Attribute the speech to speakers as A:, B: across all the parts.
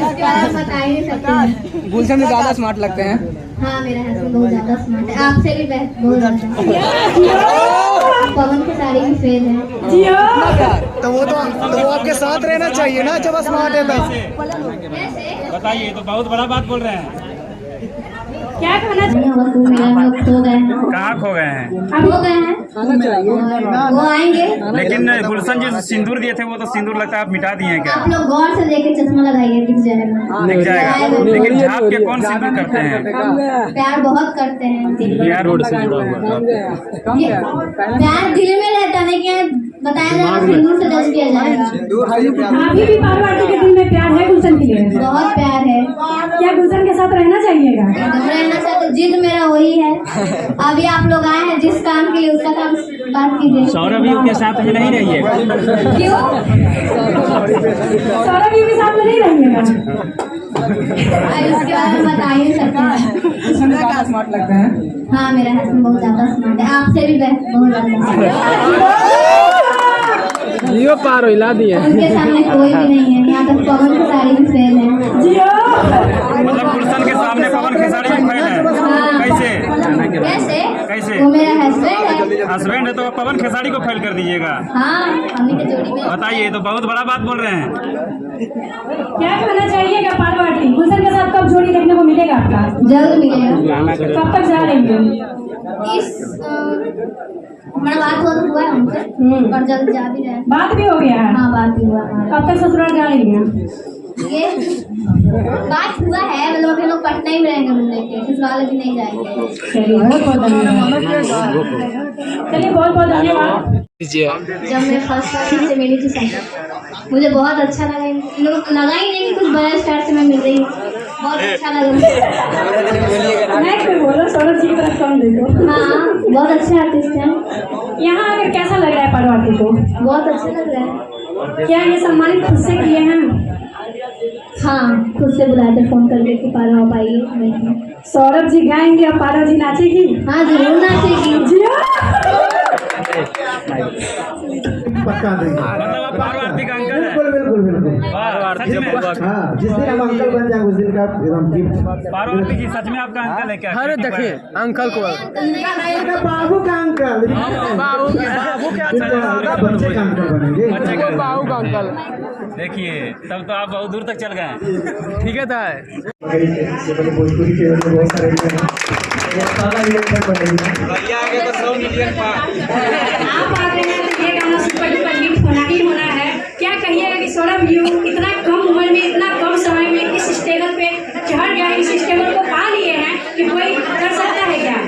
A: बता ही नहीं सकते।
B: गुलशन से ज्यादा स्मार्ट लगते हैं।
A: हाँ मेरा हस्बैंड बहुत ज्यादा स्मार्ट है, आपसे भी बहुत ज्यादा। पवन की साड़ी भी फेल है।
B: तो वो आपके साथ रहना चाहिए ना जब स्मार्ट है तब।
C: बताइए, तो बहुत बड़ा बात बोल रहे हैं।
A: क्या खाना चाहिए? खो गए हैं।
C: कहाँ खो गए हैं?
A: खो गए हैं, वो आएंगे।
C: लेकिन गुलशन जी सिंदूर दिए थे, वो तो सिंदूर लगता है आप मिटा दिए हैं क्या?
A: आप लोग गौर से देखे, चश्मा लगाइए, दिख जाएगा।
C: दिख जाएगा। लेकिन झाप के कौन सिंदूर करते हैं?
A: प्यार बहुत करते हैं।
C: प्यार रोड से जुड़ा हुआ
A: प्यार दिल में रहता है कि बताया जाएगा, सिंदूर से जज किया जाएगा।
D: अभी भी पार्वती के दिल में प्यार है गुलशन के लिए?
A: बहुत प्यार है।
D: क्या गुलशन के साथ रहना चाहिएगा?
A: रहना चाहिए। तो जिद मेरा वही है। अभी आप लोग आए हैं जिस काम के लिए, उसका काम बात कीजिए।
C: सौरभ के साथ में नहीं रहिएगा।
A: क्यों?
D: सौरभ के साथ में नहीं रहिएगा?
A: इसके बारे में बता ही नहीं सकते।
B: स्मार्ट लगते हैं।
A: हाँ मेरा हस्बैंड बहुत ज्यादा स्मार्ट है, आपसे भी बहुत ज्यादा।
B: जियो पार हिला दिए।
A: उनके सामने कोई भी नहीं है। यहाँ तक पवन की साड़ी भी फेल है।
C: मतलब गुलशन के सामने पवन की साड़ी भी फेल है?
A: कैसे?
C: कैसे?
A: वो मेरा हस्बैंड है।
C: हस्बैंड है तो पवन खेसारी को फेल कर दीजिएगा?
A: हाँ, हमें के जोड़ी में।
C: बताइए, तो बहुत बड़ा बात बोल रहे हैं।
D: क्या खाना चाहिएगा पार्वती? गुलशन के साथ कब जोड़ी देखने को मिलेगा आपका?
A: जल्द मिलेगा।
D: कब तक जा रही है?
A: हमारा बात हुआ है उनसे, और जल्द जा भी रहे हैं।
D: बात भी हो गया है?
A: हाँ बात भी हुआ है।
D: कब तक ससुराल जा रही है?
A: ये बात हुआ है, मतलब अभी लोग पटना ही में रहेंगे मिलने के, ससुराल भी नहीं जाएंगे।
D: चलिए बहुत बहुत धन्यवाद। चलिए बहुत बहुत धन्यवाद।
A: जब मैं फर्स्ट टाइम से मिली थी संगत, मुझे बहुत अच्छा लगा। इन लोग लगा ही नहीं कि कुछ बड़ा स्टार से मैं मिल रही हूँ। बहुत अच्छा लगा।
D: मैं बोलो सौरभ जी की तरफ कम देखो।
A: हाँ बहुत अच्छे आर्टिस्ट हैं।
D: यहाँ आकर कैसा लग रहा है पार्वती को?
A: बहुत अच्छा लग रहा है।
D: क्या ये सम्मानित खुद से किए हैं?
A: हाँ खुद से बुलाए थे फोन करके कि पारा आप आइए।
D: सौरभ जी गाएंगे और पारा जी नाचेगी?
A: हाँ जरूर नाचेगी।
E: पक्का देंगे।
C: मतलब आप पार्वती का अंकल हैं?
E: बिल्कुल बिल्कुल।
C: सच में?
E: हाँ, जिस दिन हम अंकल बन जाए उस दिन का एकदम गिफ्ट।
C: पार्वती जी सच में आपका अंकल है क्या?
B: अरे देखिए अंकल को।
E: बाबू का अंकल।
B: बाबू क्या
E: बच्चे का अंकल बनेंगे।
C: बच्चे का
B: बाबू का अंकल।
C: देखिए, तब तो आप बहुत दूर तक चल गए।
B: ठीक है था।
E: भोजपुरी के बहुत सारे
D: आप आ गए हैं तो ये गाना सुपर डुपर हिट होना ही होना है। क्या कहिएगा कि सौरभ यू इतना कम उम्र में, इतना कम समय में इस स्टेबल पे चढ़ गया, इस स्टेबल को पा लिए हैं कि कोई कर सकता है क्या?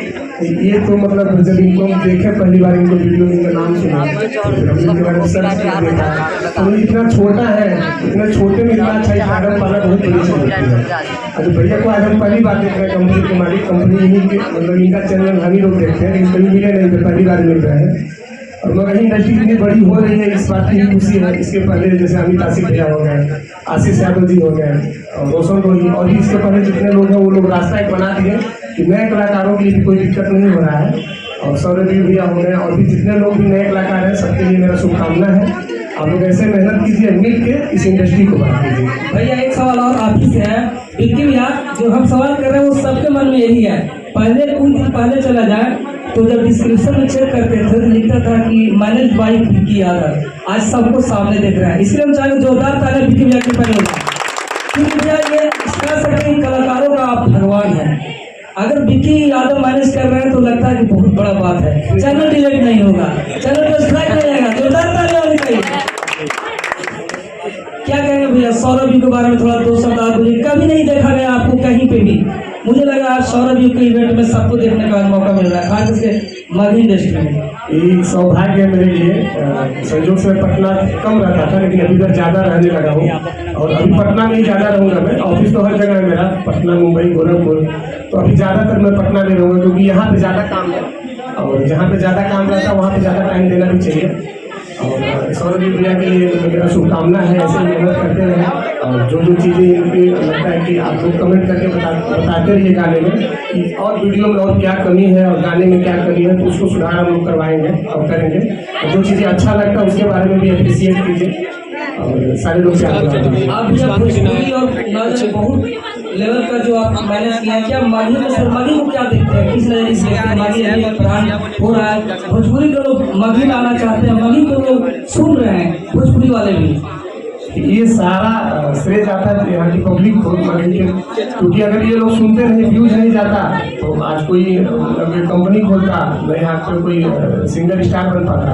E: ये तो मतलब जब इनको हम देखे पहली बार इनको वीडियो में इनका नाम सुना, इनके बारे में सर्च किया देखा, तो इतना छोटा है, इतना छोटे में इतना अच्छा आइटम पाना बहुत बड़ी चीज होती है। तो भैया को आज हम पहली बार देख रहे हैं, कंपनी के मालिक, कंपनी इन्हीं के मतलब इनका चैनल हम ही लोग देखते हैं, लेकिन कभी मिले नहीं थे, पहली बार मिल रहे हैं। और मगर इंडस्ट्री इतनी बड़ी हो रही है, इस बात की खुशी है। इसके पहले जैसे अमित आसिफ भैया हो गए, आशीष यादव जी हो गए, और रोशन रोही, और भी इसके पहले जितने लोग हैं वो लोग रास्ता एक बना दिए कि नए कलाकारों के लिए भी कोई दिक्कत नहीं हो रहा है। और सौरभ भैया हो गए, और भी जितने लोग भी नए कलाकार हैं, सबके लिए मेरा शुभकामना है। आप लोग ऐसे मेहनत कीजिए, मिल के इस इंडस्ट्री को बढ़ा दीजिए।
F: भैया एक सवाल और आप ही से है, विक्की भैया जो हम सवाल कर रहे हैं वो सबके मन में यही है। पहले कुछ दिन पहले चला जाए तो जब डिस्क्रिप्शन में चेक करते थे तो लिखता था कि मैनेज बाई विक्की यादव। आज सबको सामने देख रहा है, इसलिए हम चाहेंगे जोरदार ताली विक्की भैया के पहले होगा, क्योंकि भैया ये इस तरह से कई कलाकारों का आप भगवान है। अगर विक्की यादव मैनेज कर रहे हैं तो लगता है कि बहुत बड़ा बात है। चैनल डिलीट नहीं होगा, चैनल पर स्ट्राइक नहीं आएगा, जोरदार ताली होनी चाहिए। क्या कहेंगे भैया सौरभ के बारे में थोड़ा दो शब्द आप बोलिए। कभी नहीं देखा गया आपको कहीं पे भी, मुझे लगा आज सौरभ के इवेंट में सबको देखने का मौका मिल रहा है, खास करके मगही इंडस्ट्री में।
E: ये सौभाग्य है मेरे लिए। संयोग से पटना कम रहता था, लेकिन अभी इधर ज़्यादा रहने लगा हूँ, और अभी पटना में ही ज़्यादा रहूँगा मैं। ऑफिस तो हर जगह है मेरा, पटना, मुंबई, गोरखपुर, तो अभी ज़्यादातर मैं पटना में रहूँगा, क्योंकि यहाँ पे ज़्यादा काम है, और जहाँ पे ज़्यादा काम रहता है वहाँ पे ज़्यादा टाइम देना भी चाहिए। और सौरभ भैया के लिए मेरा शुभकामना है, ऐसे मेहनत करते रहें, और जो जो चीज़ें इनकी लगता है कि आप लोग कमेंट करके बताते रहिए गाने में कि और वीडियो में और क्या कमी है और गाने में क्या कमी है, तो उसको सुधार हम लोग करवाएंगे और करेंगे। और जो चीज़ें अच्छा लगता है उसके बारे में भी अप्रिसिएट कीजिए। और सारे लोग से
F: आप जब भोजपुरी और नाच में बहुत लेवल का जो आप मैनेज किया है, क्या माघी में सर माघी को क्या देखते हैं, किस नजरिए से देखते हैं? माघी अभी प्राण हो रहा है, भोजपुरी के लोग माघी में आना चाहते हैं, माघी को लोग सुन रहे हैं, भोजपुरी वाले भी।
E: ये सारा श्रेय जाता है यहाँ की पब्लिक को, क्योंकि अगर ये लोग सुनते नहीं, व्यूज नहीं जाता, तो आज कोई कंपनी खोलता न, यहाँ पे कोई सिंगर स्टार बन पाता।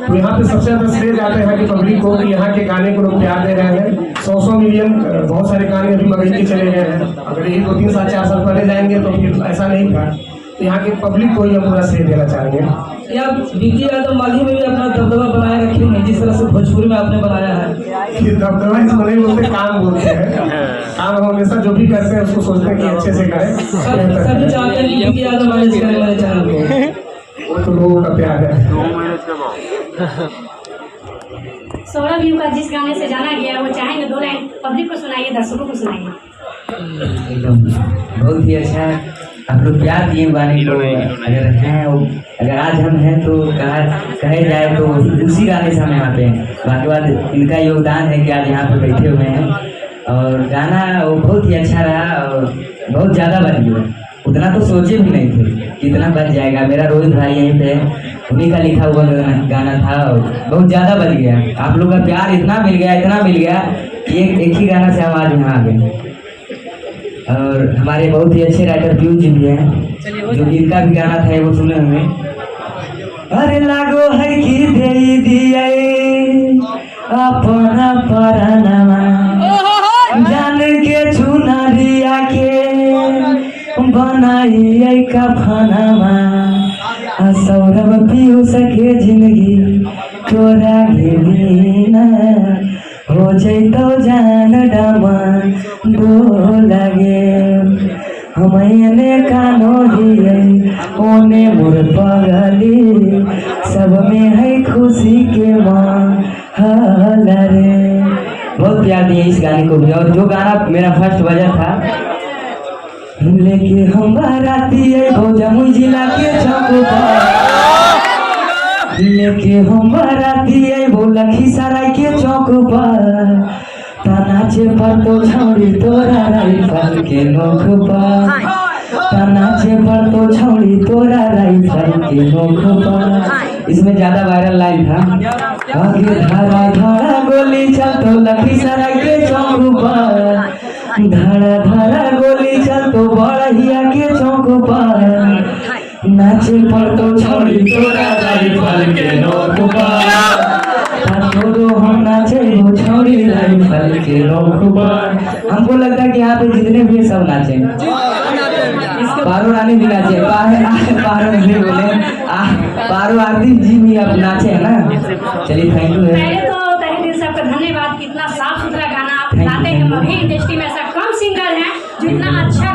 E: तो यहाँ पे सबसे ज़्यादा श्रेय जाता है यहाँ की पब्लिक को कि यहाँ के गाने को लोग प्यार दे रहे हैं। 100 मिलियन बहुत सारे गाने अभी मगही के चले गए हैं। अगर यही 2-3 साल 4 साल पहले जाएंगे तो फिर ऐसा नहीं था। तो यहाँ की पब्लिक को ही हम पूरा श्रेय देना चाहेंगे।
F: या विकी यादव माघी में भी अपना दबदबा बनाए रखे हैं, जिस तरह से भोजपुरी में आपने बनाया है।
E: ये दबदबा इसको नहीं बोलते, काम बोलते हैं। काम हम हमेशा जो भी करते हैं उसको सोचते हैं कि अच्छे से करें।
F: सभी चाहते हैं कि विकी यादव मैनेज करें मेरे चैनल को,
E: वो तो लोगों का प्यार है।
D: 16 व्यू का जिस गाने से जाना गया वो चाहेंगे 2 लाइन पब्लिक को सुनाइए, दर्शकों को सुनाइए।
G: एकदम बहुत ही अच्छा है, आप लोग प्यार दिए गाने को। अगर हैं अगर आज हम हैं तो कहे जाए तो उसी गाने से हम यहाँ पे हैं। बाकी बात इनका योगदान है कि आज यहाँ पे बैठे हुए हैं। और गाना वो बहुत ही अच्छा रहा और बहुत ज़्यादा बन गया, उतना तो सोचे भी नहीं थे कितना बच जाएगा। मेरा रोहित भाई यहीं पे, उन्हीं का लिखा हुआ गाना था और बहुत ज़्यादा बच गया। आप लोग का प्यार इतना मिल गया कि एक ही गाना से हम आज यहाँ आ गए। और हमारे बहुत ही अच्छे राइटर पीयूष जी भी हैं, जो जिनका भी गाना था वो सुने हुए। अरे लागो है कि दे दिए अपना परानमा, जान के चुनरिया के बनाई कफनमा। सौरभ पीयूष के जिंदगी तोरा के बिना हो जैतो जान डमा दो लगे। हमें कानो दिए ओने मोर पगली, सब में है खुशी के माहौल रे। बहुत प्यार दिए इस गाने को भी। और जो गाना मेरा फर्स्ट बजा था, लेके हम बाराती भोजपुर जिला के चौक पर, लेके हम बाराती वो लखीसराय के चौक पर, नाचे पर तो छौड़ी तोरा राइफल के नोक पर, नाचे पर तो छौड़ी तोरा राइफल के नोक पर। इसमें ज्यादा वायरल लाइन था, आगे धारा धारा गोली चल तो लखीसराय के चौक पर, धारा धारा गोली चल तो बड़हिया के चौक पर, नाचे पर तो छौड़ी तोरा राइफल के नोक पर, हम नाचे वो छौड़ी राइफल के नोक पर। हमको लगता है कि यहाँ पे जितने भी सब नाचे, पारो रानी भी नाचे, पारो नहीं बोले, पारो आरती जी भी अब नाचे है ना। चलिए थैंक यू।
D: पहले तो तहे दिल से आपका धन्यवाद, कितना साफ सुथरा गाना आप गाते हैं। मगही इंडस्ट्री में ऐसा कम सिंगर है जो इतना अच्छा